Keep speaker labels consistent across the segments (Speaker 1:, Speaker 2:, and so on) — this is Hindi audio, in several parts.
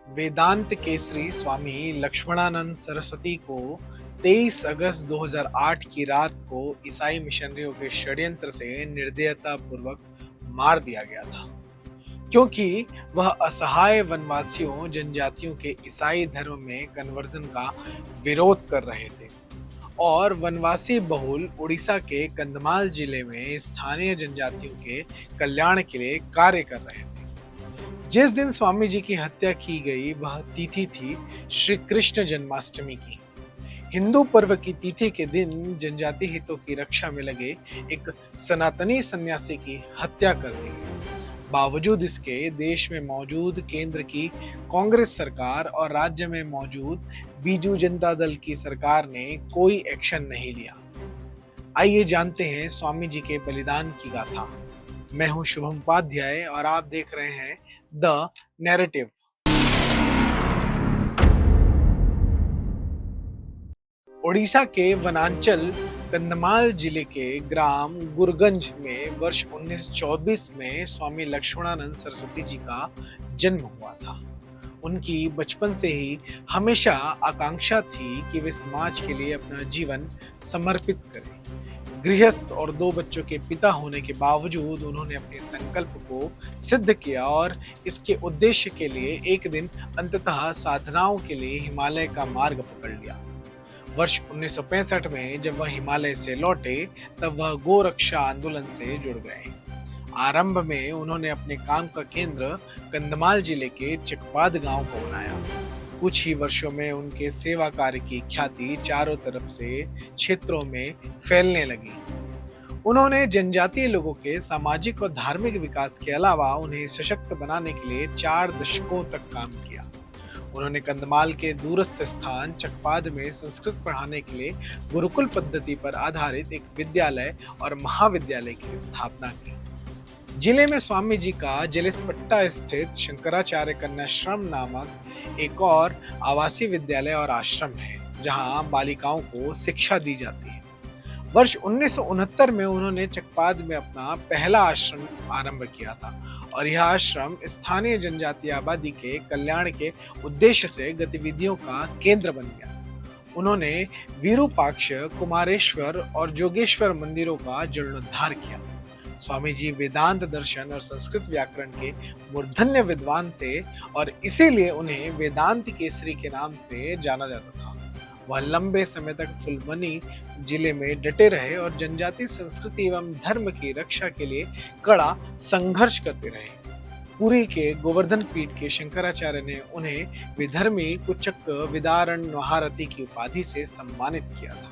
Speaker 1: वेदांत केसरी स्वामी लक्ष्मणानंद सरस्वती को 23 अगस्त 2008 की रात को ईसाई मिशनरियों के षड्यंत्र से निर्दयता पूर्वक मार दिया गया था, क्योंकि वह असहाय वनवासियों जनजातियों के ईसाई धर्म में कन्वर्जन का विरोध कर रहे थे और वनवासी बहुल उड़ीसा के कंधमाल जिले में स्थानीय जनजातियों के कल्याण के लिए कार्य कर रहे थे। जिस दिन स्वामी जी की हत्या की गई वह तिथि थी श्री कृष्ण जन्माष्टमी की। हिंदू पर्व की तिथि के दिन जनजाति हितों की रक्षा में लगे एक सनातनी सन्यासी की हत्या कर दी गई। बावजूद इसके देश में मौजूद केंद्र की कांग्रेस सरकार और राज्य में मौजूद बीजू जनता दल की सरकार ने कोई एक्शन नहीं लिया। आइए जानते हैं स्वामी जी के बलिदान की गाथा। मैं हूं शुभम उपाध्याय और आप देख रहे हैं द नैरेटिव। ओडिशा के वनांचल कंधमाल जिले के ग्राम गुरगंज में वर्ष 1924 में स्वामी लक्ष्मणानंद सरस्वती जी का जन्म हुआ था। उनकी बचपन से ही हमेशा आकांक्षा थी कि वे समाज के लिए अपना जीवन समर्पित करें। गृहस्थ और 2 बच्चों के पिता होने के बावजूद उन्होंने अपने संकल्प को सिद्ध किया और इसके उद्देश्य के लिए एक दिन अंततः साधनाओं के लिए हिमालय का मार्ग पकड़ लिया। वर्ष 1965 में जब वह हिमालय से लौटे तब वह गोरक्षा आंदोलन से जुड़ गए। आरंभ में उन्होंने अपने काम का केंद्र कंधमाल जिले के चकपाद गांव को बनाया। कुछ ही वर्षों में उनके सेवा कार्य की ख्याति चारों तरफ से क्षेत्रों में फैलने लगी। उन्होंने जनजातीय लोगों के सामाजिक और धार्मिक विकास के अलावा उन्हें सशक्त बनाने के लिए 4 दशकों तक काम किया। उन्होंने कंधमाल के दूरस्थ स्थान चकपाद में संस्कृत पढ़ाने के लिए गुरुकुल पद्धति पर आधारित एक विद्यालय और महाविद्यालय की स्थापना की। जिले में स्वामी जी का जलेसपट्टा स्थित शंकराचार्य कन्याश्रम नामक एक और आवासीय विद्यालय और आश्रम है, जहां बालिकाओं को शिक्षा दी जाती है। वर्ष 1969 में उन्होंने चकपाद में अपना पहला आश्रम आरंभ किया था और यह आश्रम स्थानीय जनजातीय आबादी के कल्याण के उद्देश्य से गतिविधियों का केंद्र बन गया। उन्होंने विरूपाक्ष, कुमारेश्वर और जोगेश्वर मंदिरों का जीर्णोद्धार किया। स्वामी जी वेदांत दर्शन और संस्कृत व्याकरण के मूर्धन्य विद्वान थे और इसीलिए उन्हें वेदांत केसरी के नाम से जाना जाता था। वह लंबे समय तक फुलमनी जिले में डटे रहे और जनजाति संस्कृति एवं धर्म की रक्षा के लिए कड़ा संघर्ष करते रहे। पुरी के गोवर्धन पीठ के शंकराचार्य ने उन्हें विधर्मी कुचक विदारण महारथी की उपाधि से सम्मानित किया था।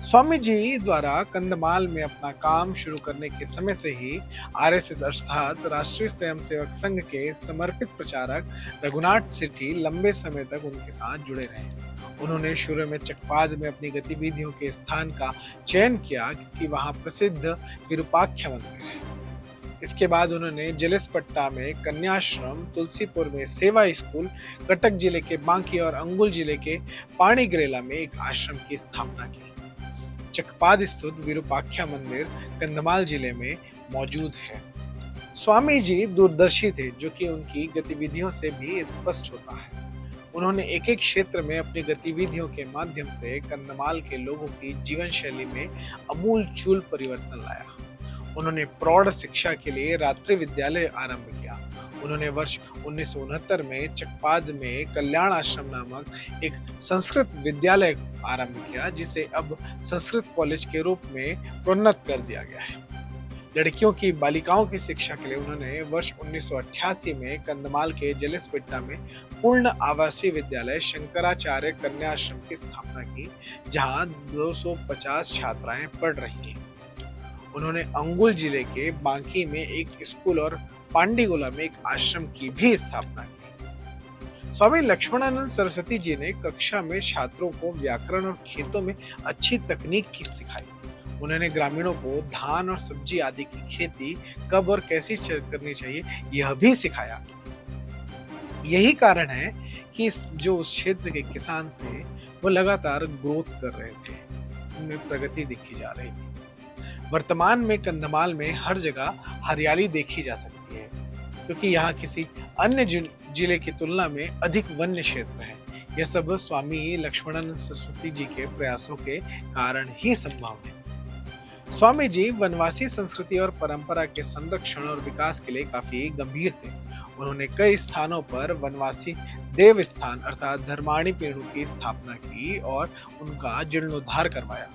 Speaker 1: स्वामी जी द्वारा कंधमाल में अपना काम शुरू करने के समय से ही आरएसएस अर्थात राष्ट्रीय स्वयंसेवक संघ के समर्पित प्रचारक रघुनाथ सेठी लंबे समय तक उनके साथ जुड़े रहे। उन्होंने शुरू में चकपाद में अपनी गतिविधियों के स्थान का चयन किया क्योंकि वहां प्रसिद्ध विरूपाक्ष मंदिर है। इसके बाद उन्होंने जलेसपट्टा में कन्याश्रम, तुलसीपुर में सेवा स्कूल, कटक जिले के बांकी और अंगुल जिले के पाणीग्रेला में एक आश्रम की स्थापना की। चकपाद स्थित विरूपाक्ष मंदिर कंधमाल जिले में मौजूद है। स्वामी जी दूरदर्शी थे, जो कि उनकी गतिविधियों से भी स्पष्ट होता है। उन्होंने एक एक क्षेत्र में अपनी गतिविधियों के माध्यम से कंधमाल के लोगों की जीवन शैली में आमूल-चूल परिवर्तन लाया। उन्होंने प्रौढ़ शिक्षा के लिए रात्रि विद्यालय आरंभ किया। उन्होंने वर्ष 1969 में चकपाद में कल्याण आश्रम नामक एक संस्कृत विद्यालय आरंभ किया, जिसे अब संस्कृत कॉलेज के रूप में प्रोन्नत कर दिया गया है। लड़कियों की बालिकाओं की शिक्षा के लिए उन्होंने वर्ष 1988 में कंधमाल के जलेसपेट्टा में पूर्ण आवासीय विद्यालय शंकराचार्य कन्याश्रम की स्थापना की, जहां 250 छात्राएं पढ़ रही हैं। उन्होंने अंगुल जिले के बांकी में एक स्कूल और पांडीगोला में एक आश्रम की भी स्थापना की। स्वामी लक्ष्मणानंद सरस्वती जी ने कक्षा में छात्रों को व्याकरण और खेतों में अच्छी तकनीक की सिखाई। उन्होंने ग्रामीणों को धान और सब्जी आदि की खेती कब और कैसे करनी चाहिए यह भी सिखाया। यही कारण है कि जो उस क्षेत्र के किसान थे वो लगातार ग्रोथ कर रहे थे, उनमें प्रगति दिखी जा रही थी। वर्तमान में कंधमाल में हर जगह हरियाली देखी जा सकती है, क्योंकि यहाँ किसी अन्य जिले की तुलना में अधिक वन्य क्षेत्र है। यह सब स्वामी लक्ष्मणानंद सरस्वती जी के प्रयासों के कारण ही संभव है। स्वामी जी वनवासी संस्कृति और परंपरा के संरक्षण और विकास के लिए काफी गंभीर थे। उन्होंने कई स्थानों पर वनवासी देव स्थान अर्थात धर्माणी पेड़ों की स्थापना की और उनका जीर्णोद्धार करवाया।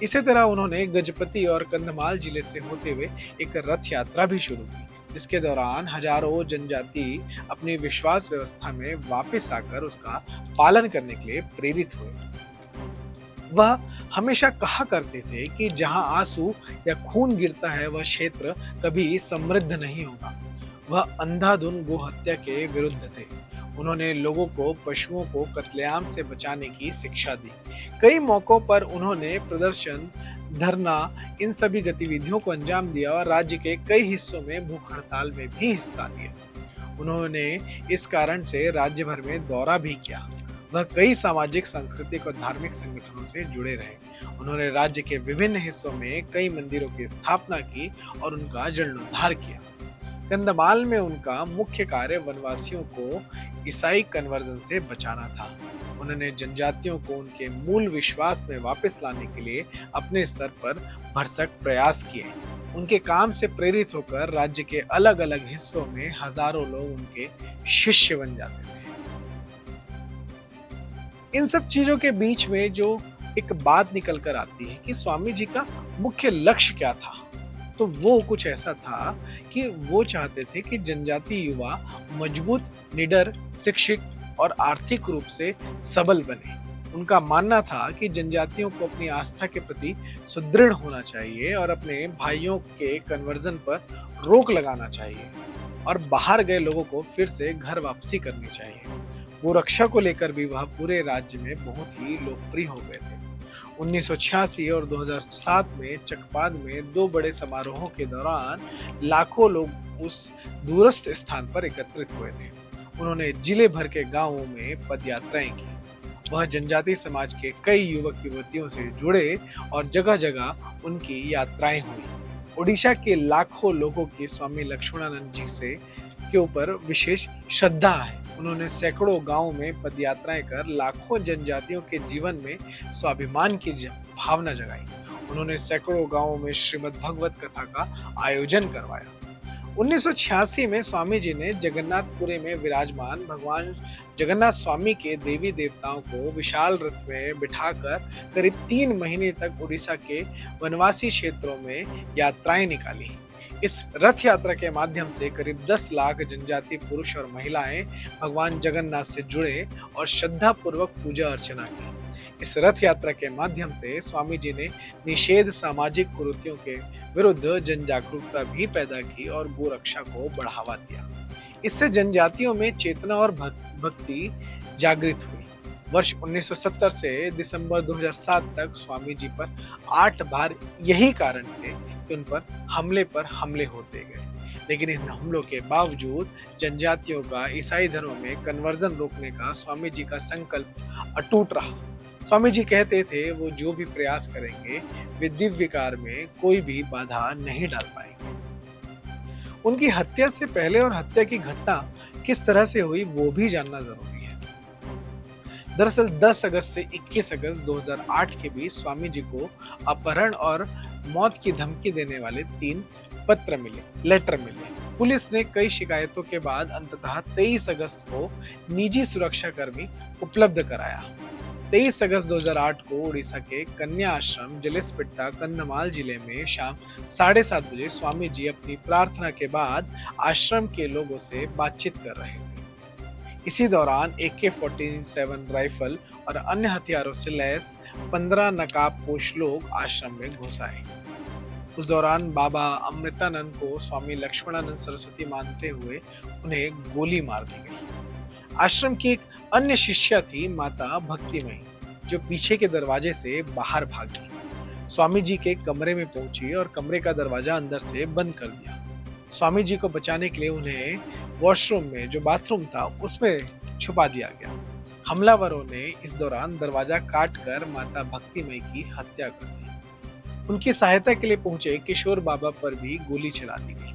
Speaker 1: इसी तरह उन्होंने गजपति और कंधमाल जिले से होते हुए एक रथ यात्रा भी शुरू की, जिसके दौरान हजारों जनजाति अपनी विश्वास व्यवस्था में वापस आकर उसका पालन करने के लिए प्रेरित हुए। वह हमेशा कहा करते थे कि जहां आंसू या खून गिरता है वह क्षेत्र कभी समृद्ध नहीं होगा। वह अंधाधुन गो हत्या के विरुद्ध थे। उन्होंने लोगों को पशुओं को कत्लेआम से बचाने की शिक्षा दी। कई मौकों पर उन्होंने प्रदर्शन, धरना, इन सभी गतिविधियों को अंजाम दिया और राज्य के कई हिस्सों में भूख हड़ताल में भी हिस्सा लिया। उन्होंने इस कारण से राज्य भर में दौरा भी किया। वह कई सामाजिक, सांस्कृतिक और धार्मिक संगठनों से जुड़े रहे। उन्होंने राज्य के विभिन्न हिस्सों में कई मंदिरों की स्थापना की और उनका जीर्णोद्धार किया। कंधमाल में उनका मुख्य कार्य वनवासियों को ईसाई कन्वर्जन से बचाना था। उन्होंने जनजातियों को उनके मूल विश्वास में वापस लाने के लिए अपने स्तर पर भरसक प्रयास किए। उनके काम से प्रेरित होकर राज्य के अलग अलग हिस्सों में हजारों लोग उनके शिष्य बन जाते थे। इन सब चीजों के बीच में जो एक बात निकल कर आती है कि स्वामी जी का मुख्य लक्ष्य क्या था, तो वो कुछ ऐसा था कि वो चाहते थे कि जनजाति युवा मजबूत, निडर, शिक्षित और आर्थिक रूप से सबल बने। उनका मानना था कि जनजातियों को अपनी आस्था के प्रति सुदृढ़ होना चाहिए और अपने भाइयों के कन्वर्जन पर रोक लगाना चाहिए और बाहर गए लोगों को फिर से घर वापसी करनी चाहिए। गोरक्षा को लेकर भी वह पूरे राज्य में बहुत ही लोकप्रिय हो गए थे। 1986 और 2007 में चकपाद में 2 बड़े समारोहों के दौरान लाखों लोग उस दूरस्थ स्थान पर एकत्रित हुए थे। उन्होंने जिले भर के गांवों में पदयात्राएं की। वह जनजाति समाज के कई युवक युवतियों से जुड़े और जगह जगह उनकी यात्राएं हुई। ओडिशा के लाखों लोगों की स्वामी लक्ष्मणानंद जी से के ऊपर विशेष श्रद्धा है। उन्होंने सैकड़ों गांवों में पदयात्राएं कर लाखों जनजातियों के जीवन में स्वाभिमान की भावना जगाई। उन्होंने सैकड़ों गांवों में श्रीमद् भगवत कथा का आयोजन करवाया। 1986 में स्वामी जी ने जगन्नाथपुरी में विराजमान भगवान जगन्नाथ स्वामी के देवी देवताओं को विशाल रथ में बिठाकर करीब 3 महीने तक उड़ीसा के वनवासी क्षेत्रों में यात्राएं निकाली। इस रथ यात्रा के माध्यम से करीब 10 लाख जनजाति पुरुष और महिलाएं भगवान जगन्नाथ से जुड़े और श्रद्धा पूर्वक पूजा अर्चना की। इस रथ यात्रा के माध्यम से स्वामी जी ने निषेध सामाजिक कुरीतियों के विरुद्ध जन जागरूकता भी पैदा की और गोरक्षा को बढ़ावा दिया। इससे जनजातियों में चेतना और भक्ति जागृत हुई। वर्ष 1970 से दिसंबर 2007 तक स्वामी जी पर 8 बार यही कारण थे कि उन पर हमले होते गए। लेकिन इन हमलों के बावजूद जनजातियों का ईसाई धर्म में कन्वर्जन रोकने का स्वामी जी का संकल्प अटूट रहा। स्वामी जी कहते थे वो जो भी प्रयास करेंगे वे दिव्य कार्य में कोई भी बाधा नहीं डाल पाएंगे। उनकी हत्या से पहले और हत्या की घटना किस तरह से हुई वो भी जानना जरूरी है। दरअसल 10 अगस्त से 21 अगस्त 2008 के बीच स्वामी जी को अपहरण और मौत की धमकी देने वाले 3 लेटर मिले। पुलिस ने कई शिकायतों के बाद अंततः 23 अगस्त को निजी सुरक्षा कर्मी उपलब्ध कराया। 23 अगस्त 2008 को उड़ीसा के कन्या आश्रम जलेसपिट्टा कंधमाल जिले में शाम 7:30 बजे स्वामी जी अपनी प्रार्थना के बाद आश्रम के लोगों से बातचीत कर रहे थे। इसी दौरान AK-47 राइफल और अन्य हथियारों से लैस 15 नकाबपोश लोग आश्रम में घुस आए। उस दौरान बाबा अमृतानंद को स्वामी लक्ष्मणानंद सरस्वती मानते हुए उन्हें गोली मार दी गई। आश्रम की एक अन्य शिष्या थी माता भक्तिमयी, जो पीछे के दरवाजे से बाहर भागी। स्वामी जी के कमरे में पहुंची और कमरे का दरवाजा अंदर से बंद कर दिया। स्वामी जी को बचाने के लिए उन्हें वॉशरूम में जो बाथरूम था उसमें छुपा दिया गया। हमलावरों ने इस दौरान दरवाजा काटकर माता भक्तिमयी की हत्या कर दी। उनकी सहायता के लिए पहुंचे किशोर बाबा पर भी गोली चला दी गई।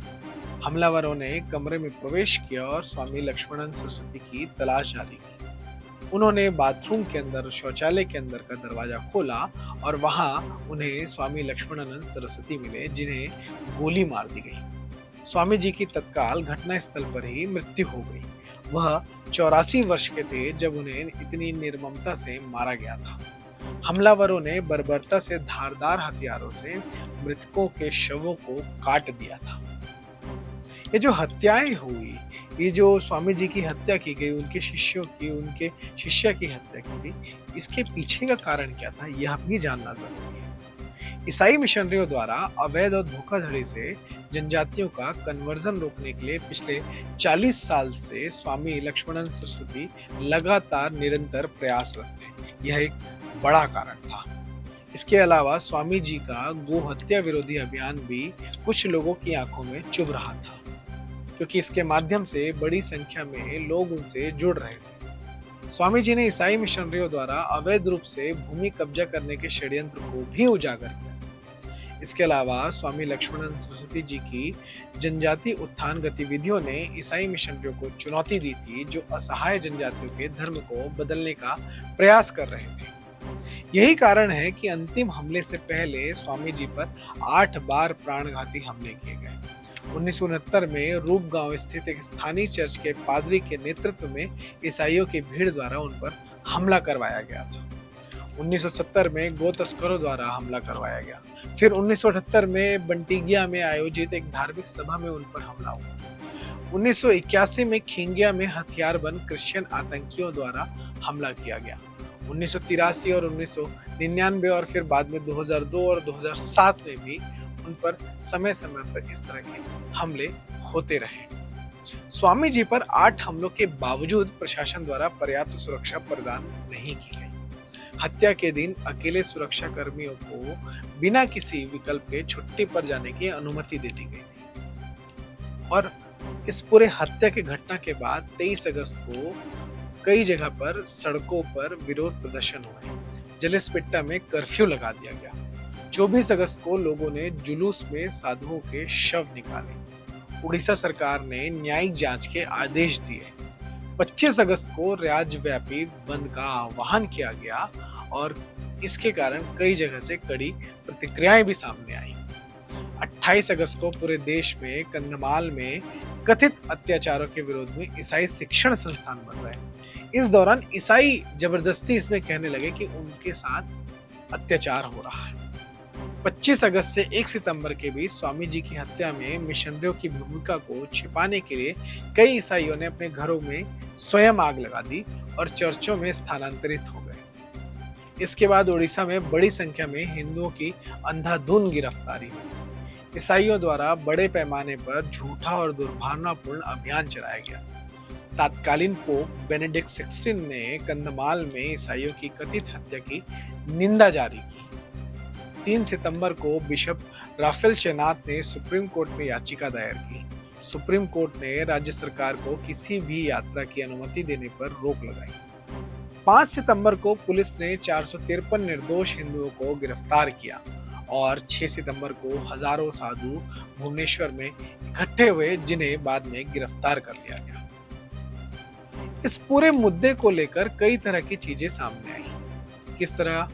Speaker 1: हमलावरों ने कमरे में प्रवेश किया और स्वामी लक्ष्मणानंद सरस्वती की तलाश जारी की। उन्होंने बाथरूम के अंदर, शौचालय के अंदर का दरवाजा खोला और वहां उन्हें स्वामी लक्ष्मणानंद सरस्वती मिले, जिन्हें गोली मार दी गई। स्वामी जी की तत्काल घटनास्थल पर ही मृत्यु हो गई। वह 84 वर्ष के थे जब उन्हें इतनी निर्ममता से मारा गया था। हमलावरों ने बर्बरता से धारदार हथियारों से मृतकों के शवों को काट दिया था। ये जो हत्याएं हुई, ये जो स्वामी जी की हत्या की गई, उनके शिष्यों की, उनके शिष्य की हत्या की गई, इसके पीछे का कारण क्या था, यह भी जानना जरूरी है। ईसाई मिशनरियों द्वारा अवैध और धोखाधड़ी से जनजातियों का कन्वर्जन रोकने के लिए पिछले 40 साल से स्वामी लक्ष्मणानंद सरस्वती लगातार निरंतर प्रयासरत थे। यह एक बड़ा कारण था। इसके अलावा स्वामी जी का गो हत्या विरोधी अभियान भी कुछ लोगों की आंखों में चुभ रहा था, क्योंकि इसके माध्यम से बड़ी संख्या में लोग उनसे जुड़ रहे थे। स्वामी जी ने ईसाई मिशनरियों द्वारा अवैध रूप से भूमि कब्जा करने के षड्यंत्र को भी उजागर किया। इसके अलावा स्वामी लक्ष्मणानंद सरस्वती जी की जनजाति उत्थान गतिविधियों ने ईसाई मिशनरियों को चुनौती दी थी, जो असहाय जनजातियों के धर्म को बदलने का प्रयास कर रहे थे। यही कारण है कि अंतिम हमले से पहले स्वामी जी पर 8 बार प्राणघाती हमले किए गए। 1969 में रूप गांव स्थित एक स्थानीय चर्च के पादरी के नेतृत्व में ईसाइयों की भीड़ द्वारा उन पर हमला करवाया गया था। 1970 में गो तस्करों द्वारा हमला करवाया गया। फिर 1978 में बंटिगिया में आयोजित एक धार्मिक सभा में उन पर हमला हुआ। 1981 में खिंगिया में हथियारबंद क्रिश्चियन आतंकियों द्वारा हमला किया गया। 1983 और 1999 और फिर बाद में 2002 और 2007 में भी उन पर समय समय पर इस तरह के हमले होते रहे। स्वामी जी पर 8 हमलों के बावजूद प्रशासन द्वारा पर्याप्त सुरक्षा प्रदान नहीं की गई। हत्या के दिन अकेले सुरक्षा कर्मियों को बिना किसी विकल्प के छुट्टी पर जाने की अनुमति दे दी गई। और इस पूरे हत्या की घटना के बाद 23 अगस्त को कई जगह पर सड़कों पर विरोध प्रदर्शन हुए। जलेसपिट्टा में कर्फ्यू लगा दिया गया। 24 अगस्त को लोगों ने जुलूस में साधुओं के शव निकाले। उड़ीसा सरकार ने न्यायिक जांच के आदेश दिए। 25 अगस्त को राज्यव्यापी बंद का आह्वान किया गया और इसके कारण कई जगह से कड़ी प्रतिक्रियाएं भी सामने आई। 28 अगस्त को पूरे देश में कंधमाल में कथित अत्याचारों के विरोध में ईसाई शिक्षण संस्थान बन रहे। इस दौरान ईसाई जबरदस्ती इसमें कहने लगे कि उनके साथ अत्याचार हो रहा है। 25 अगस्त से 1 सितंबर के बीच स्वामी जी की हत्या में मिशनरियों की भूमिका को छिपाने के लिए कई ईसाइयों ने अपने घरों में स्वयं आग लगा दी और चर्चों में स्थानांतरित हो गए। इसके बाद उड़ीसा में बड़ी संख्या में हिंदुओं की अंधाधुंध गिरफ्तारी हुई। ईसाइयों द्वारा बड़े पैमाने पर झूठा और दुर्भावनापूर्ण अभियान चलाया गया। तत्कालीन पोप बेनेडिक्ट 16 ने कंधमाल में ईसाइयों की कथित हत्या की निंदा जारी की। 3 सितंबर को बिशप राफेल चेनात ने सुप्रीम कोर्ट में याचिका दायर की। सुप्रीम कोर्ट ने राज्य सरकार को किसी भी यात्रा की अनुमति देने पर रोक लगाई। 5 सितंबर को पुलिस ने 453 निर्दोष हिंदुओं को गिरफ्तार किया और 6 सितंबर को हजारों साधु भुवनेश्वर में इकट्ठे हुए, जिन्हें बाद में गिरफ्तार कर लिया गया। इस पूरे मुद्दे को लेकर कई तरह की चीजें सामने आई। किस तरह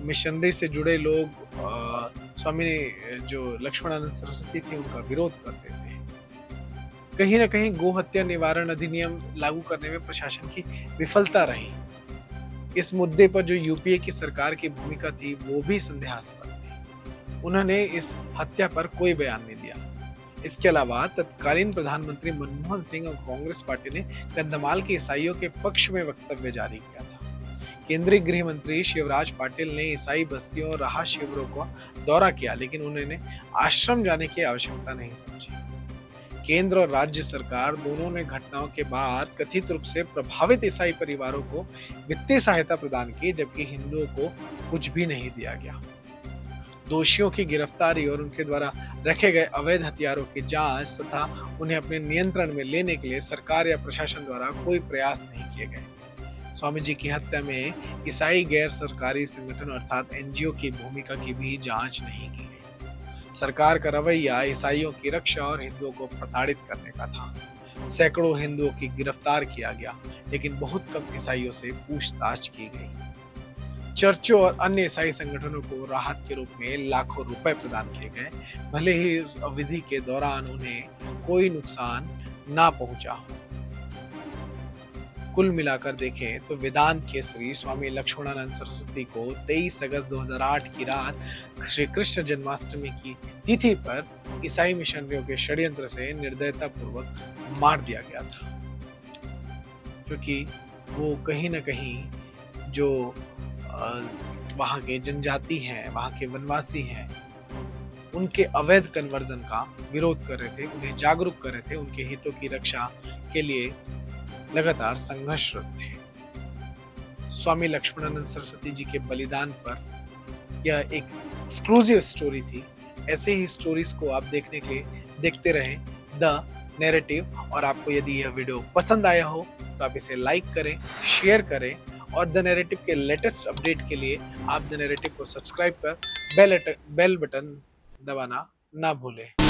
Speaker 1: मिशनरी से जुड़े लोग स्वामी जो लक्ष्मणानंद सरस्वती थे उनका विरोध करते थे। कहीं न कहीं गो हत्या निवारण अधिनियम लागू करने में प्रशासन की विफलता रही। इस मुद्दे पर जो यूपीए की सरकार की भूमिका थी वो भी संदेहास्पद थी। उन्होंने इस हत्या पर कोई बयान नहीं दिया। इसके अलावा तत्कालीन प्रधानमंत्री मनमोहन सिंह और कांग्रेस पार्टी ने कंधमाल के ईसाइयों के पक्ष में वक्तव्य जारी किया था। केंद्रीय गृह मंत्री शिवराज पाटिल ने ईसाई बस्तियों और राहत शिविरों का दौरा किया, लेकिन उन्होंने आश्रम जाने की आवश्यकता नहीं समझी। केंद्र और राज्य सरकार दोनों ने घटनाओं के बाद कथित रूप से प्रभावित ईसाई परिवारों को वित्तीय सहायता प्रदान की, जबकि हिंदुओं को कुछ भी नहीं दिया गया। दोषियों की गिरफ्तारी और उनके द्वारा रखे गए अवैध हथियारों की जांच तथा उन्हें अपने नियंत्रण में लेने के लिए सरकार या प्रशासन द्वारा कोई प्रयास नहीं किए गए। स्वामी जी की हत्या में ईसाई गैर सरकारी संगठन अर्थात एनजीओ की भूमिका की भी जांच नहीं की गई। सरकार का रवैया ईसाइयों की रक्षा और हिंदुओं को प्रताड़ित करने का था। सैकड़ों हिंदुओं की गिरफ्तार किया गया, लेकिन बहुत कम ईसाइयों से पूछताछ की गई। चर्चों और अन्य ईसाई संगठनों को राहत के रूप में लाखों रुपए प्रदान किए गए, भले ही इस अवधि के दौरान उन्हें कोई नुकसान ना पहुंचा हो। कुल मिलाकर देखें तो वेदांत केसरी स्वामी लक्ष्मणानंद सरस्वती को 23 अगस्त 2008 की रात श्री कृष्ण जन्माष्टमी की तिथि पर ईसाई मिशनरियों के षड्यंत्र से निर्दयता पूर्वक मार दिया गया था, क्योंकि वो कहीं न कहीं जो वहाँ के जनजाति हैं, वहाँ के वनवासी हैं, उनके अवैध कन्वर्जन का विरोध कर रहे थे, उन्हें जागरूक कर रहे थे, उनके हितों की रक्षा के लिए लगातार संघर्षरत थे। स्वामी लक्ष्मणानंद सरस्वती जी के बलिदान पर यह एक एक्सक्लूसिव स्टोरी थी। ऐसे ही स्टोरीज को आप देखने के लिए देखते रहें द नैरेटिव। और आपको यदि यह वीडियो पसंद आया हो तो आप इसे लाइक करें, शेयर करें, और द नैरेटिव के लेटेस्ट अपडेट के लिए आप द नैरेटिव को सब्सक्राइब कर बेल बटन दबाना ना भूलें।